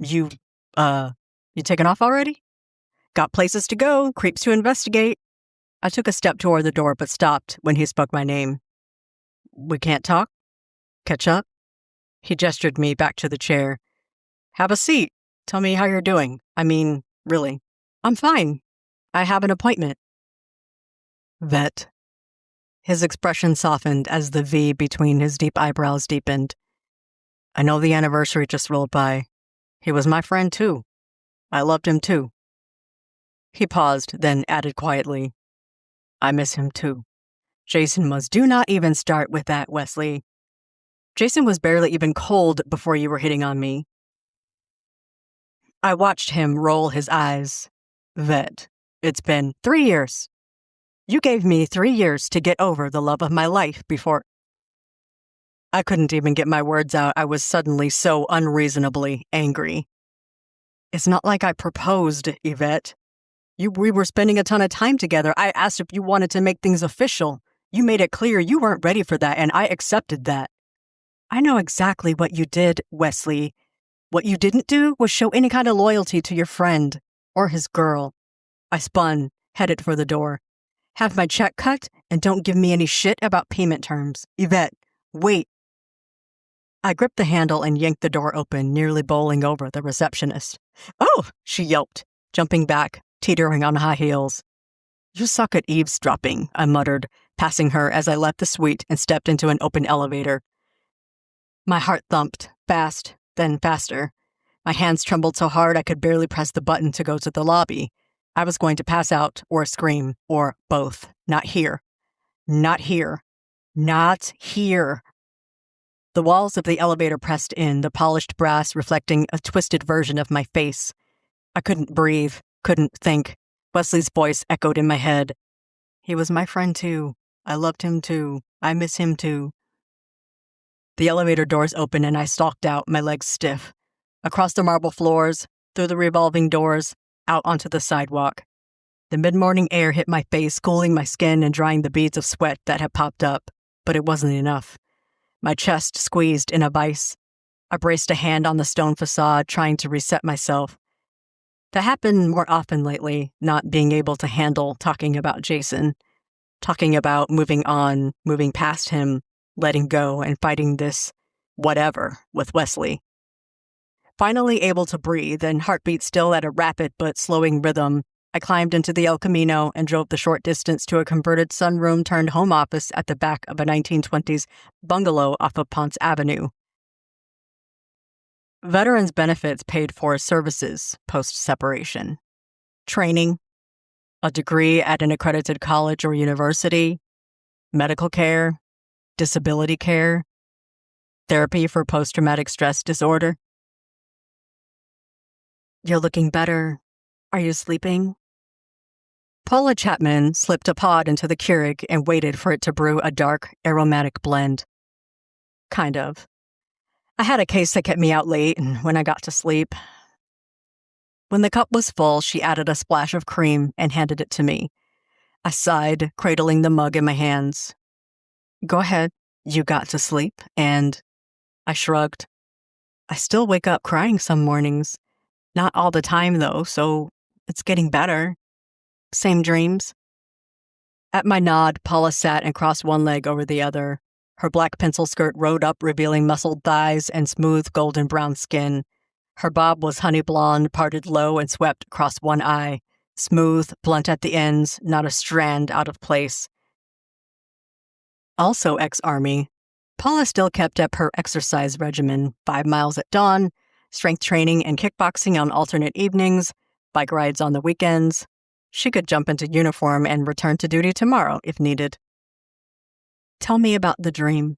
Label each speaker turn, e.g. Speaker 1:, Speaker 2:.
Speaker 1: You, you taking off already? Got places to go, creeps to investigate. I took a step toward the door but stopped when he spoke my name. We can't talk? Catch up? He gestured me back to the chair. Have a seat. Tell me how you're doing. I mean, really. I'm fine. I have an appointment. Vet. His expression softened as the V between his deep eyebrows deepened. I know the anniversary just rolled by. He was my friend, too. I loved him, too. He paused, then added quietly, I miss him, too. Jason was. Do not even start with that, Wesley. Jason was barely even cold before you were hitting on me. I watched him roll his eyes. Vet, it's been 3 years. You gave me 3 years to get over the love of my life before... I couldn't even get my words out. I was suddenly so unreasonably angry. It's not like I proposed, Yvette. We were spending a ton of time together. I asked if you wanted to make things official. You made it clear you weren't ready for that, and I accepted that. I know exactly what you did, Wesley. What you didn't do was show any kind of loyalty to your friend or his girl. I spun, headed for the door. Have my check cut, and don't give me any shit about payment terms. Yvette, wait. I gripped the handle and yanked the door open, nearly bowling over the receptionist. Oh, she yelped, jumping back, teetering on high heels. You suck at eavesdropping, I muttered, passing her as I left the suite and stepped into an open elevator. My heart thumped, fast, then faster. My hands trembled so hard I could barely press the button to go to the lobby. I was going to pass out or scream, or both. Not here. Not here. Not here. The walls of the elevator pressed in, the polished brass reflecting a twisted version of my face. I couldn't breathe, couldn't think. Wesley's voice echoed in my head. He was my friend too. I loved him too. I miss him too. The elevator doors opened and I stalked out, my legs stiff. Across the marble floors, through the revolving doors, out onto the sidewalk. The mid-morning air hit my face, cooling my skin and drying the beads of sweat that had popped up. But it wasn't enough. My chest squeezed in a vice. I braced a hand on the stone facade, trying to reset myself. That happened more often lately, not being able to handle talking about Jason. Talking about moving on, moving past him, letting go, and fighting this whatever with Wesley. Finally able to breathe and heartbeat still at a rapid but slowing rhythm, I climbed into the El Camino and drove the short distance to a converted sunroom-turned-home office at the back of a 1920s bungalow off of Ponce Avenue. Veterans benefits paid for services post-separation. Training, a degree at an accredited college or university, medical care, disability care, therapy for post-traumatic stress disorder. You're looking better. Are you sleeping? Paula Chapman slipped a pod into the Keurig and waited for it to brew a dark, aromatic blend. Kind of. I had a case that kept me out late, and when I got to sleep... When the cup was full, she added a splash of cream and handed it to me. I sighed, cradling the mug in my hands. Go ahead, you got to sleep, and... I shrugged. I still wake up crying some mornings. Not all the time, though, so it's getting better. Same dreams. At my nod, Paula sat and crossed one leg over the other. Her black pencil skirt rode up, revealing muscled thighs and smooth golden brown skin. Her bob was honey blonde, parted low and swept across one eye. Smooth, blunt at the ends, not a strand out of place. Also ex-Army, Paula still kept up her exercise regimen, 5 miles at dawn, strength training and kickboxing on alternate evenings, bike rides on the weekends. She could jump into uniform and return to duty tomorrow if needed. Tell me about the dream.